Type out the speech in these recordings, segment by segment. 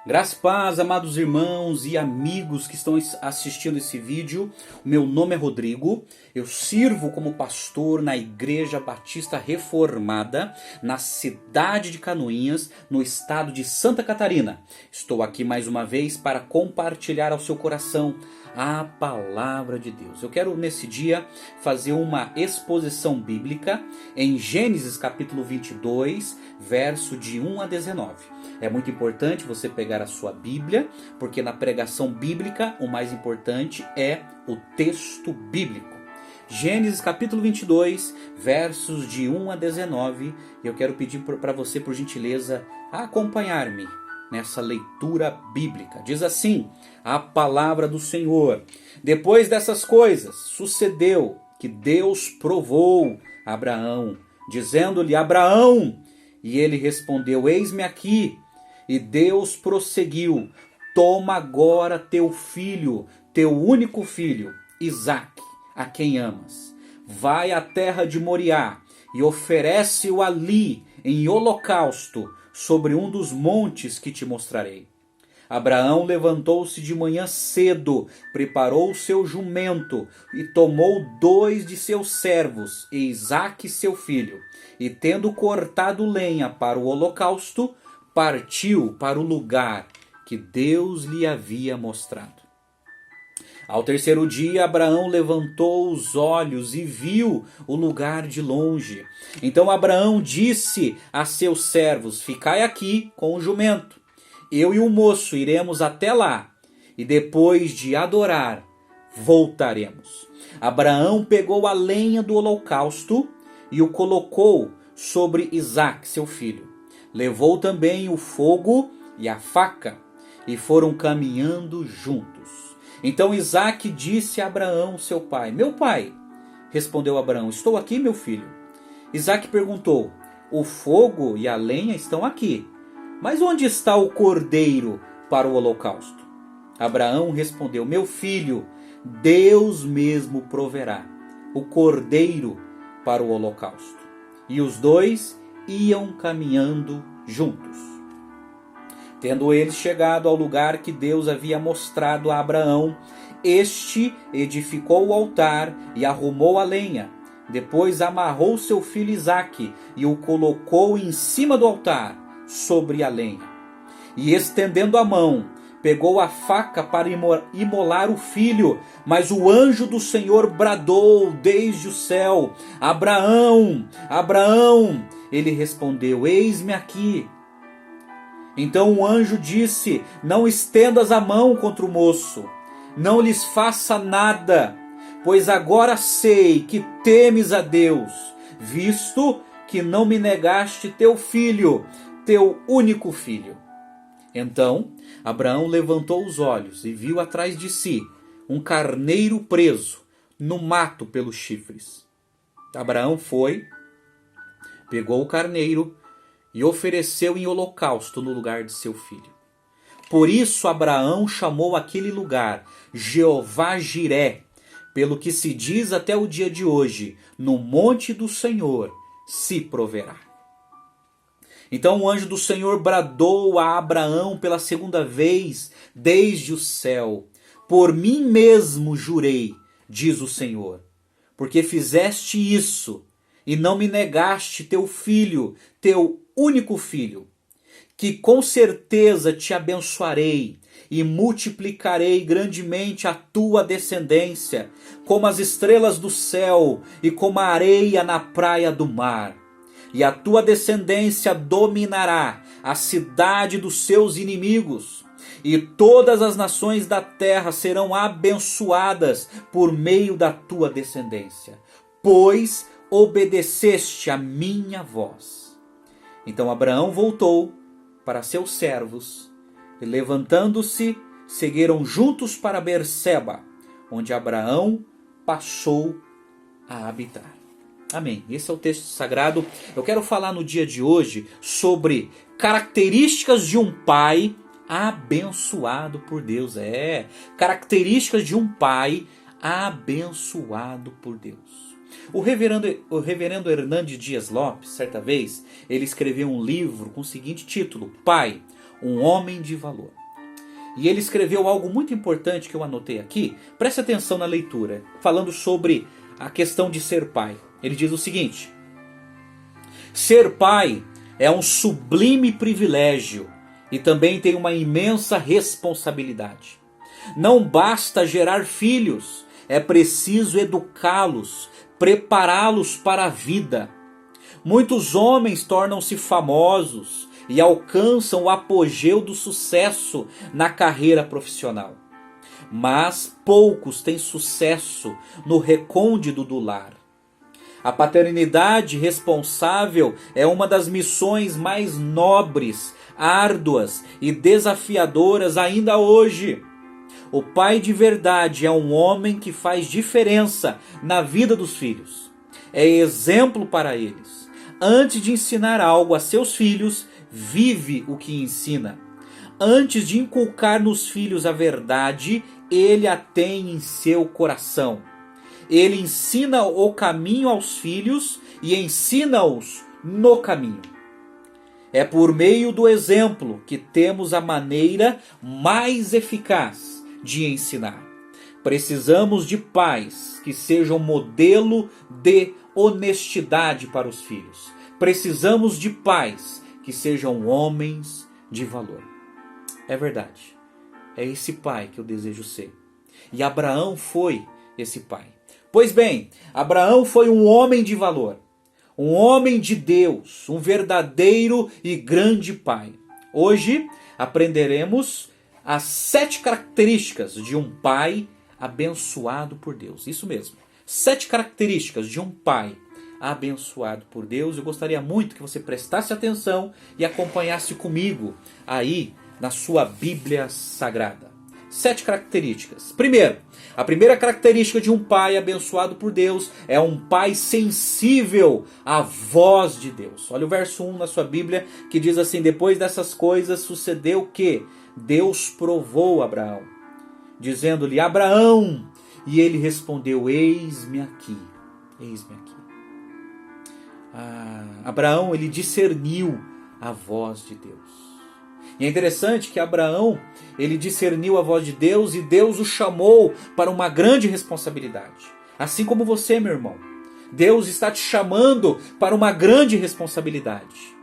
Graça e paz, amados irmãos e amigos que estão assistindo esse vídeo. Meu nome é Rodrigo, eu sirvo como pastor na Igreja Batista Reformada, na cidade de Canoinhas, no estado de Santa Catarina. Estou aqui mais uma vez para compartilhar ao seu coração a palavra de Deus. Eu quero nesse dia fazer uma exposição bíblica em Gênesis capítulo 22, verso de 1 a 19. É muito importante você pegar a sua Bíblia, porque na pregação bíblica o mais importante é o texto bíblico. Gênesis capítulo 22, versos de 1 a 19. Eu quero pedir para você, por gentileza, acompanhar-me nessa leitura bíblica. Diz assim a palavra do Senhor: Depois dessas coisas, sucedeu que Deus provou Abraão, dizendo-lhe: Abraão, e ele respondeu: Eis-me aqui. E Deus prosseguiu: Toma agora teu filho, teu único filho, Isaque, a quem amas. Vai à terra de Moriá e oferece-o ali em holocausto sobre um dos montes que te mostrarei. Abraão levantou-se de manhã cedo, preparou o seu jumento e tomou 2 de seus servos e Isaque seu filho. E tendo cortado lenha para o holocausto, partiu para o lugar que Deus lhe havia mostrado. Ao terceiro dia, Abraão levantou os olhos e viu o lugar de longe. Então Abraão disse a seus servos: Ficai aqui com o jumento. Eu e o moço iremos até lá, e depois de adorar, voltaremos. Abraão pegou a lenha do holocausto e o colocou sobre Isaque, seu filho. Levou também o fogo e a faca, e foram caminhando juntos. Então Isaque disse a Abraão, seu pai: Meu pai. Respondeu Abraão: Estou aqui, meu filho. Isaque perguntou: O fogo e a lenha estão aqui, mas onde está o cordeiro para o holocausto? Abraão respondeu: Meu filho, Deus mesmo proverá o cordeiro para o holocausto. E os dois iam caminhando juntos. Tendo eles chegado ao lugar que Deus havia mostrado a Abraão, este edificou o altar e arrumou a lenha. Depois amarrou seu filho Isaque e o colocou em cima do altar, sobre a lenha. E estendendo a mão, pegou a faca para imolar o filho, mas o anjo do Senhor bradou desde o céu: Abraão, Abraão! Ele respondeu: Eis-me aqui. Então o anjo disse: Não estendas a mão contra o moço, não lhes faça nada, pois agora sei que temes a Deus, visto que não me negaste teu filho, teu único filho. Então Abraão levantou os olhos e viu atrás de si um carneiro preso no mato pelos chifres. Abraão foi, pegou o carneiro e ofereceu em holocausto no lugar de seu filho. Por isso Abraão chamou aquele lugar Jeová Jiré, pelo que se diz até o dia de hoje: no monte do Senhor se proverá. Então o anjo do Senhor bradou a Abraão pela segunda vez desde o céu: Por mim mesmo jurei, diz o Senhor, porque fizeste isso e não me negaste teu filho, teu único filho, que com certeza te abençoarei e multiplicarei grandemente a tua descendência, como as estrelas do céu e como a areia na praia do mar. E a tua descendência dominará a cidade dos seus inimigos, e todas as nações da terra serão abençoadas por meio da tua descendência, pois obedeceste a minha voz. Então Abraão voltou para seus servos, e levantando-se, seguiram juntos para Berseba, onde Abraão passou a habitar. Amém. Esse é o texto sagrado. Eu quero falar no dia de hoje sobre características de um pai abençoado por Deus. Características de um pai abençoado por Deus. O reverendo Hernandes Dias Lopes, certa vez, ele escreveu um livro com o seguinte título: Pai, um homem de valor. E ele escreveu algo muito importante que eu anotei aqui. Preste atenção na leitura, falando sobre a questão de ser pai. Ele diz o seguinte: ser pai é um sublime privilégio e também tem uma imensa responsabilidade. Não basta gerar filhos, é preciso educá-los, prepará-los para a vida. Muitos homens tornam-se famosos e alcançam o apogeu do sucesso na carreira profissional. Mas poucos têm sucesso no recôndito do lar. A paternidade responsável é uma das missões mais nobres, árduas e desafiadoras ainda hoje. O pai de verdade é um homem que faz diferença na vida dos filhos. É exemplo para eles. Antes de ensinar algo a seus filhos, vive o que ensina. Antes de inculcar nos filhos a verdade, ele a tem em seu coração. Ele ensina o caminho aos filhos e ensina-os no caminho. É por meio do exemplo que temos a maneira mais eficaz de ensinar. Precisamos de pais que sejam modelo de honestidade para os filhos. Precisamos de pais que sejam homens de valor. É verdade. É esse pai que eu desejo ser. E Abraão foi esse pai. Pois bem, Abraão foi um homem de valor, um homem de Deus, um verdadeiro e grande pai. Hoje aprenderemos as 7 características de um pai abençoado por Deus. Isso mesmo, 7 características de um pai abençoado por Deus. Eu gostaria muito que você prestasse atenção e acompanhasse comigo aí na sua Bíblia Sagrada. 7 características. Primeiro, a primeira característica de um pai abençoado por Deus é um pai sensível à voz de Deus. Olha o verso 1 na sua Bíblia que diz assim: depois dessas coisas sucedeu que Deus provou Abraão, dizendo-lhe: Abraão, e ele respondeu: eis-me aqui, eis-me aqui. Abraão, ele discerniu a voz de Deus. E é interessante que Abraão, ele discerniu a voz de Deus e Deus o chamou para uma grande responsabilidade. Assim como você, meu irmão. Deus está te chamando para uma grande responsabilidade.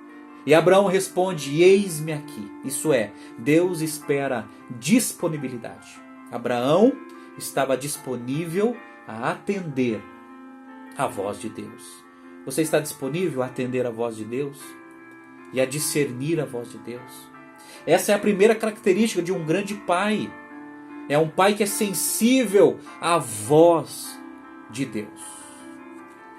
E Abraão responde: eis-me aqui. Isso é, Deus espera disponibilidade. Abraão estava disponível a atender a voz de Deus. Você está disponível a atender a voz de Deus? E a discernir a voz de Deus? Essa é a primeira característica de um grande pai. É um pai que é sensível à voz de Deus.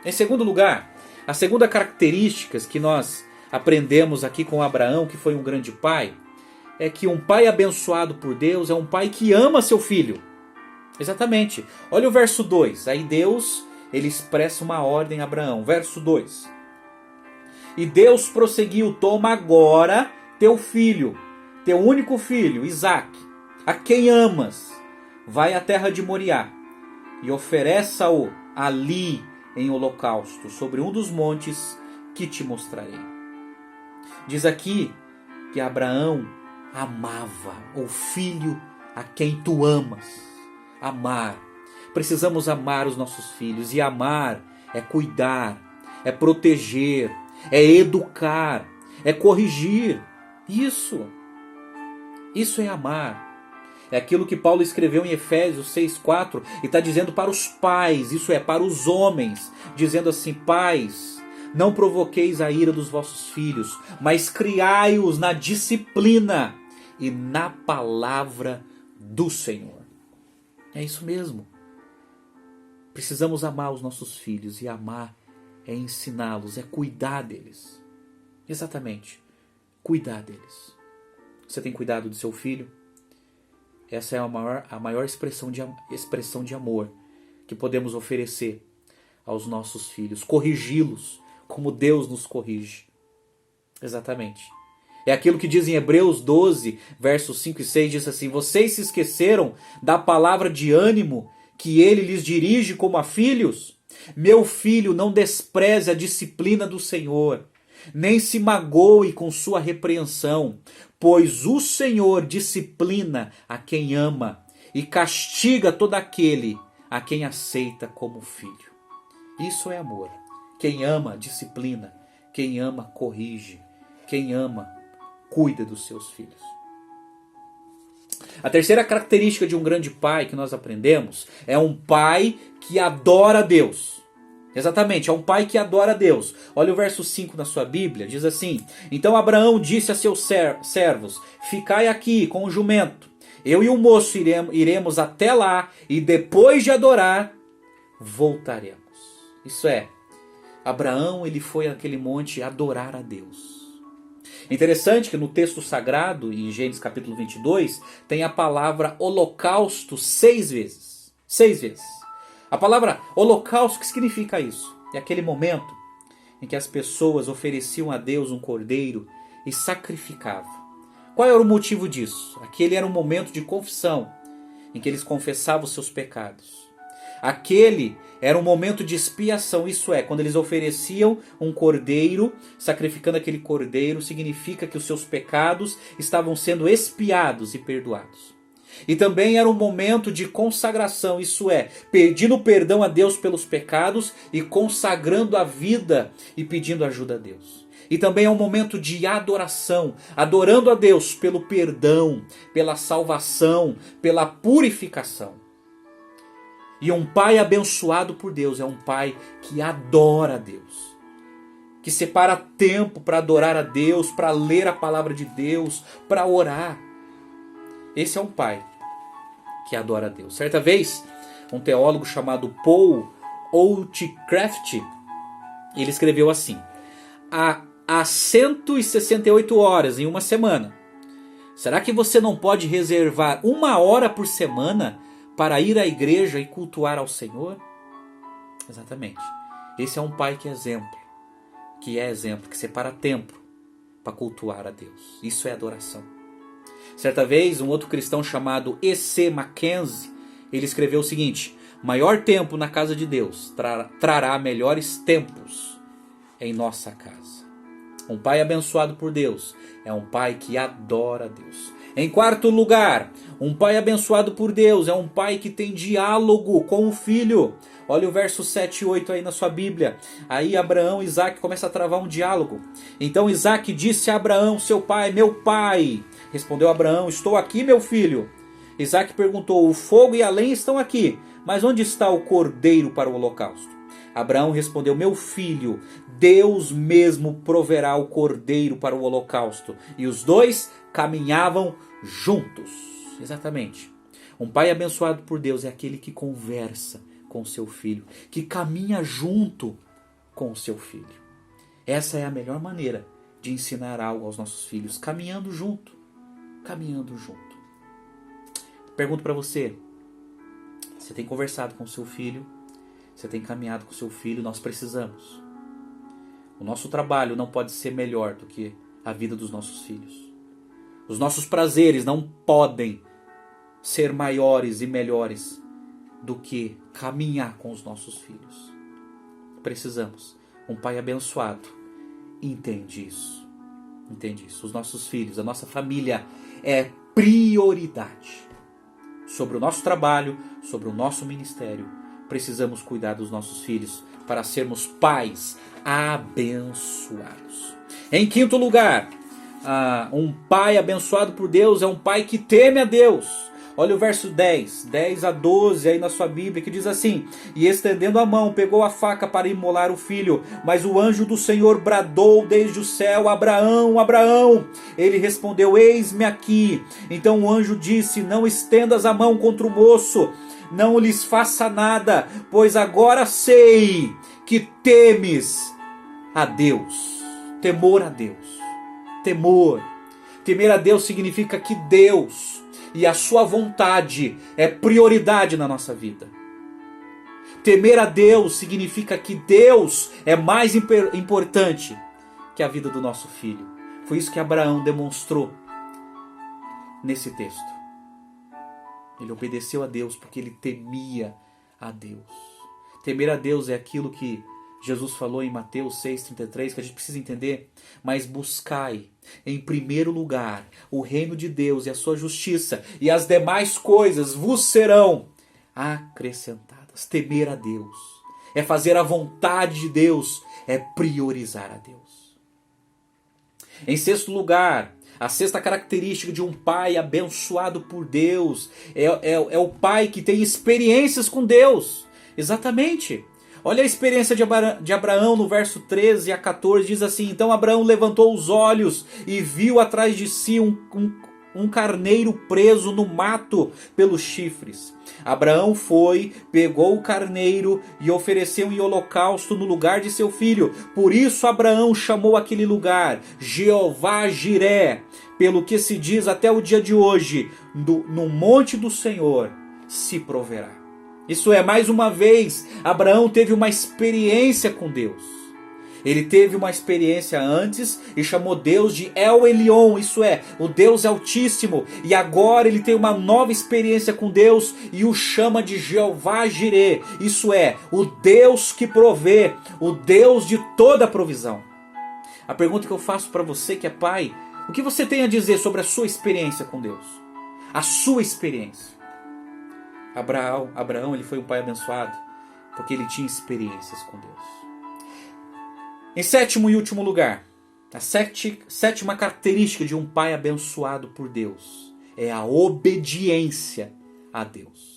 Em segundo lugar, a segunda característica que nós aprendemos aqui com Abraão, que foi um grande pai, é que um pai abençoado por Deus é um pai que ama seu filho. Exatamente. Olha o verso 2. Aí Deus, ele expressa uma ordem a Abraão. Verso 2. E Deus prosseguiu: toma agora teu filho, teu único filho, Isaque, a quem amas, vai à terra de Moriá e ofereça-o ali em holocausto, sobre um dos montes que te mostrarei. Diz aqui que Abraão amava o filho a quem tu amas. Amar. Precisamos amar os nossos filhos. E amar é cuidar, é proteger, é educar, é corrigir. Isso é amar. É aquilo que Paulo escreveu em Efésios 6,4 e está dizendo para os pais, isso é, para os homens, dizendo assim: pais, não provoqueis a ira dos vossos filhos, mas criai-os na disciplina e na palavra do Senhor. É isso mesmo. Precisamos amar os nossos filhos, e amar é ensiná-los, é cuidar deles. Exatamente, cuidar deles. Você tem cuidado do seu filho? Essa é a maior expressão de amor que podemos oferecer aos nossos filhos. Corrigi-los como Deus nos corrige. Exatamente. É aquilo que diz em Hebreus 12, versos 5 e 6, diz assim: vocês se esqueceram da palavra de ânimo que ele lhes dirige como a filhos? Meu filho, não despreze a disciplina do Senhor, nem se magoe com sua repreensão, pois o Senhor disciplina a quem ama e castiga todo aquele a quem aceita como filho. Isso é amor. Quem ama, disciplina. Quem ama, corrige. Quem ama, cuida dos seus filhos. A terceira característica de um grande pai que nós aprendemos é um pai que adora a Deus. Exatamente, é um pai que adora a Deus. Olha o verso 5 na sua Bíblia, diz assim: Então Abraão disse a seus servos: Ficai aqui com o jumento. Eu e o moço iremos até lá e depois de adorar, voltaremos. Isso é, Abraão ele foi naquele monte adorar a Deus. Interessante que no texto sagrado, em Gênesis capítulo 22, tem a palavra holocausto 6 vezes. 6 vezes. A palavra holocausto, o que significa isso? É aquele momento em que as pessoas ofereciam a Deus um cordeiro e sacrificavam. Qual era o motivo disso? Aquele era um momento de confissão, em que eles confessavam os seus pecados. Aquele era um momento de expiação, isso é, quando eles ofereciam um cordeiro, sacrificando aquele cordeiro, significa que os seus pecados estavam sendo expiados e perdoados. E também era um momento de consagração, isso é, pedindo perdão a Deus pelos pecados e consagrando a vida e pedindo ajuda a Deus. E também é um momento de adoração, adorando a Deus pelo perdão, pela salvação, pela purificação. E um pai abençoado por Deus é um pai que adora a Deus, que separa tempo para adorar a Deus, para ler a palavra de Deus, para orar. Esse é um pai que adora a Deus. Certa vez, um teólogo chamado Paul Oldcraft, ele escreveu assim: há 168 horas em uma semana. Será que você não pode reservar 1 hora por semana para ir à igreja e cultuar ao Senhor? Exatamente. Esse é um pai que é exemplo, que separa tempo para cultuar a Deus. Isso é adoração. Certa vez, um outro cristão chamado E.C. Mackenzie, ele escreveu o seguinte: maior tempo na casa de Deus trará melhores tempos em nossa casa. Um pai abençoado por Deus é um pai que adora a Deus. Em quarto lugar, um pai abençoado por Deus é um pai que tem diálogo com o filho. Olha o verso 7 e 8 aí na sua Bíblia. Aí Abraão e Isaac começam a travar um diálogo. Então Isaac disse a Abraão, seu pai: meu pai. Respondeu Abraão: estou aqui, meu filho. Isaac perguntou: o fogo e a lenha estão aqui, mas onde está o cordeiro para o holocausto? Abraão respondeu: meu filho, Deus mesmo proverá o cordeiro para o holocausto. E os dois caminhavam juntos. Exatamente. Um pai abençoado por Deus é aquele que conversa com seu filho, que caminha junto com o seu filho. Essa é a melhor maneira de ensinar algo aos nossos filhos, caminhando junto. Caminhando junto. Pergunto para você: você tem conversado com seu filho? Você tem caminhado com seu filho? Nós precisamos. O nosso trabalho não pode ser melhor do que a vida dos nossos filhos. Os nossos prazeres não podem ser maiores e melhores do que caminhar com os nossos filhos. Precisamos. Um pai abençoado entende isso. Entende isso. Os nossos filhos, a nossa família é prioridade. Sobre o nosso trabalho, sobre o nosso ministério, precisamos cuidar dos nossos filhos para sermos pais abençoados. Em quinto lugar, um pai abençoado por Deus é um pai que teme a Deus. Olha o verso 10 a 12 aí na sua Bíblia, que diz assim: e estendendo a mão, pegou a faca para imolar o filho, mas o anjo do Senhor bradou desde o céu: Abraão, Abraão. Ele respondeu: eis-me aqui. Então o anjo disse: não estendas a mão contra o moço, não lhes faça nada, pois agora sei que temes a Deus. Temor a Deus. Temor. Temer a Deus significa que Deus e a sua vontade é prioridade na nossa vida. Temer a Deus significa que Deus é mais importante que a vida do nosso filho. Foi isso que Abraão demonstrou nesse texto. Ele obedeceu a Deus porque ele temia a Deus. Temer a Deus é aquilo que Jesus falou em Mateus 6,33, que a gente precisa entender, mas buscai em primeiro lugar o reino de Deus e a sua justiça, e as demais coisas vos serão acrescentadas. Temer a Deus é fazer a vontade de Deus, é priorizar a Deus. Em sexto lugar, a sexta característica de um pai abençoado por Deus é o pai que tem experiências com Deus. Exatamente. Olha a experiência de Abraão no verso 13 a 14, diz assim: então Abraão levantou os olhos e viu atrás de si um carneiro preso no mato pelos chifres. Abraão foi, pegou o carneiro e ofereceu em holocausto no lugar de seu filho. Por isso Abraão chamou aquele lugar Jeová Jiré, pelo que se diz até o dia de hoje, no monte do Senhor se proverá. Isso é, mais uma vez, Abraão teve uma experiência com Deus. Ele teve uma experiência antes e chamou Deus de El Elyon, isso é, o Deus Altíssimo. E agora ele tem uma nova experiência com Deus e o chama de Jeová Jiré, isso é, o Deus que provê, o Deus de toda provisão. A pergunta que eu faço para você que é pai, o que você tem a dizer sobre a sua experiência com Deus? A sua experiência. Abraão ele foi um pai abençoado porque ele tinha experiências com Deus. Em sétimo e último lugar, a sétima característica de um pai abençoado por Deus é a obediência a Deus.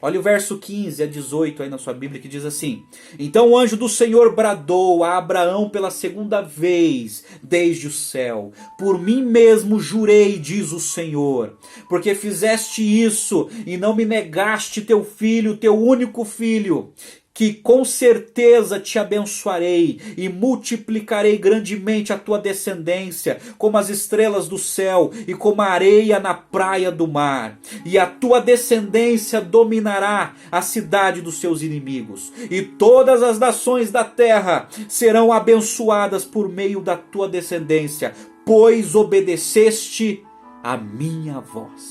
Olha o verso 15 a 18 aí na sua Bíblia, que diz assim: então o anjo do Senhor bradou a Abraão pela segunda vez desde o céu: por mim mesmo jurei, diz o Senhor, porque fizeste isso e não me negaste teu filho, teu único filho, que com certeza te abençoarei e multiplicarei grandemente a tua descendência, como as estrelas do céu e como a areia na praia do mar. E a tua descendência dominará a cidade dos seus inimigos. E todas as nações da terra serão abençoadas por meio da tua descendência, pois obedeceste a minha voz.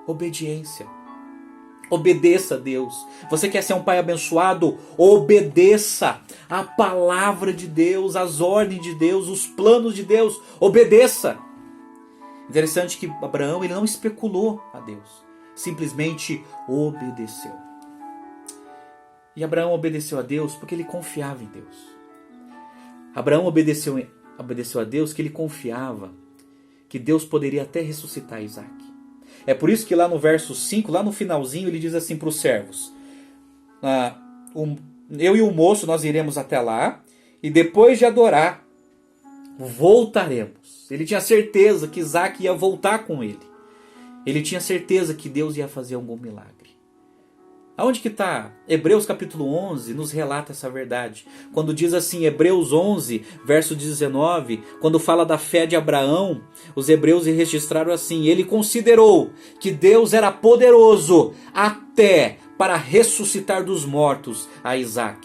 Obediência. Obedeça a Deus. Você quer ser um pai abençoado? Obedeça a palavra de Deus, as ordens de Deus, os planos de Deus. Obedeça. Interessante que Abraão ele não especulou a Deus, simplesmente obedeceu. E Abraão obedeceu a Deus porque ele confiava em Deus. Abraão obedeceu a Deus que ele confiava que Deus poderia até ressuscitar Isaac. É por isso que lá no verso 5, lá no finalzinho, ele diz assim para os servos: eu e o moço nós iremos até lá e depois de adorar voltaremos. Ele tinha certeza que Isaac ia voltar com ele. Ele tinha certeza que Deus ia fazer algum milagre. Aonde que está? Hebreus capítulo 11 nos relata essa verdade. Quando diz assim, Hebreus 11, verso 19, quando fala da fé de Abraão, os hebreus registraram assim: ele considerou que Deus era poderoso até para ressuscitar dos mortos a Isaac.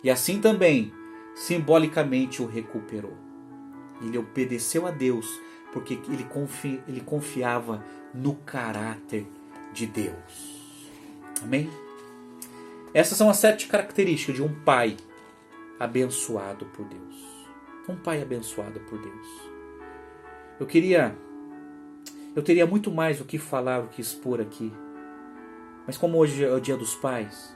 E assim também, simbolicamente, o recuperou. Ele obedeceu a Deus porque ele confiava no caráter de Deus. Amém? Essas são as 7 características de um pai abençoado por Deus. Um pai abençoado por Deus. Eu teria muito mais o que falar, o que expor aqui. Mas como hoje é o dia dos pais,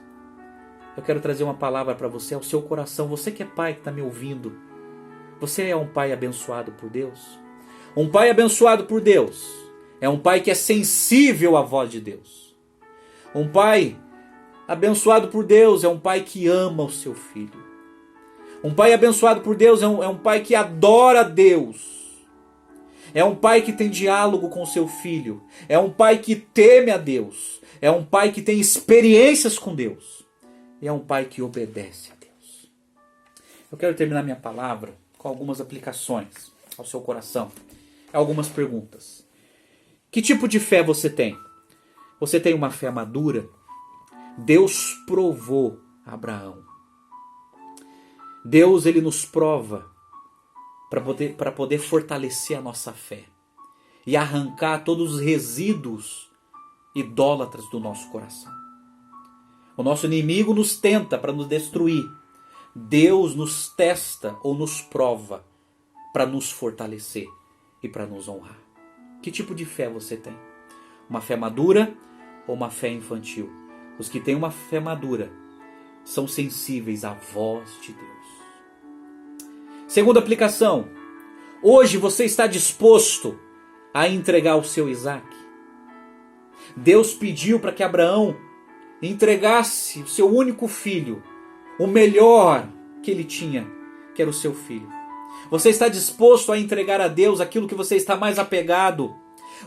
eu quero trazer uma palavra para você, ao seu coração. Você que é pai, que está me ouvindo. Você é um pai abençoado por Deus? Um pai abençoado por Deus é um pai que é sensível à voz de Deus. Um pai abençoado por Deus é um pai que ama o seu filho. Um pai abençoado por Deus é um pai que adora Deus. É um pai que tem diálogo com o seu filho. É um pai que teme a Deus. É um pai que tem experiências com Deus. E é um pai que obedece a Deus. Eu quero terminar minha palavra com algumas aplicações ao seu coração. Algumas perguntas. Que tipo de fé você tem? Você tem uma fé madura? Deus provou Abraão. Deus ele nos prova para poder fortalecer a nossa fé e arrancar todos os resíduos idólatras do nosso coração. O nosso inimigo nos tenta para nos destruir, Deus nos testa ou nos prova para nos fortalecer e para nos honrar. Que tipo de fé você tem? Uma fé madura ou uma fé infantil? Os que têm uma fé madura são sensíveis à voz de Deus. Segunda aplicação. Hoje você está disposto a entregar o seu Isaac? Deus pediu para que Abraão entregasse o seu único filho, o melhor que ele tinha, que era o seu filho. Você está disposto a entregar a Deus aquilo que você está mais apegado?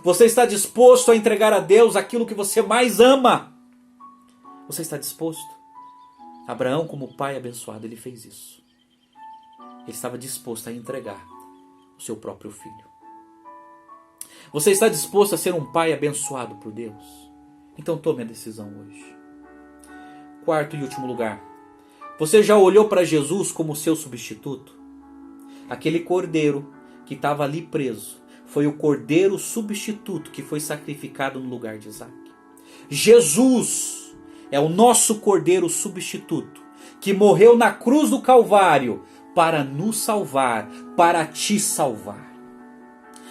Você está disposto a entregar a Deus aquilo que você mais ama? Você está disposto? Abraão, como pai abençoado, ele fez isso. Ele estava disposto a entregar o seu próprio filho. Você está disposto a ser um pai abençoado por Deus? Então tome a decisão hoje. Quarto e último lugar. Você já olhou para Jesus como seu substituto? Aquele cordeiro que estava ali preso foi o cordeiro substituto que foi sacrificado no lugar de Isaac. Jesus é o nosso cordeiro substituto que morreu na cruz do Calvário para nos salvar, para te salvar.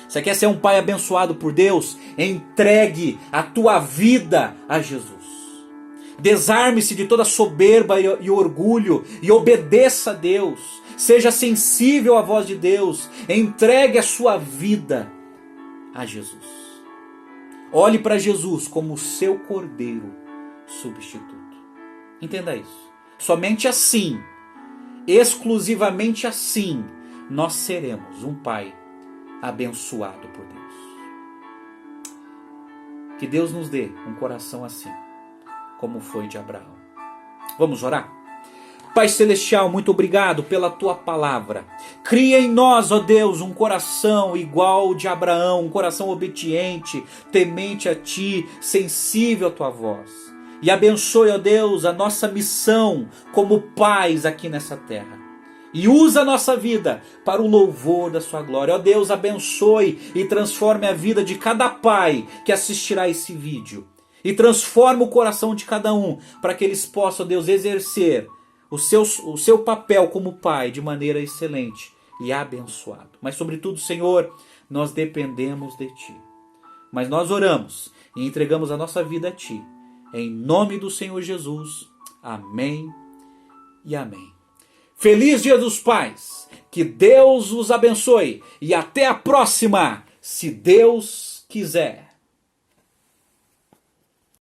Você quer ser um pai abençoado por Deus? Entregue a tua vida a Jesus. Desarme-se de toda soberba e orgulho e obedeça a Deus. Seja sensível à voz de Deus. Entregue a sua vida a Jesus. Olhe para Jesus como o seu cordeiro substituto. Entenda isso. Somente assim, exclusivamente assim, nós seremos um pai abençoado por Deus. Que Deus nos dê um coração assim, como foi de Abraão. Vamos orar? Pai Celestial, muito obrigado pela Tua palavra. Cria em nós, ó Deus, um coração igual de Abraão, um coração obediente, temente a Ti, sensível à Tua voz. E abençoe, ó Deus, a nossa missão como pais aqui nessa terra. E usa a nossa vida para o louvor da sua glória. Ó Deus, abençoe e transforme a vida de cada pai que assistirá esse vídeo. E transforme o coração de cada um para que eles possam, ó Deus, exercer o seu papel como pai de maneira excelente e abençoado. Mas sobretudo, Senhor, nós dependemos de Ti. Mas nós oramos e entregamos a nossa vida a Ti. Em nome do Senhor Jesus. Amém e amém. Feliz Dia dos Pais, que Deus os abençoe e até a próxima, se Deus quiser.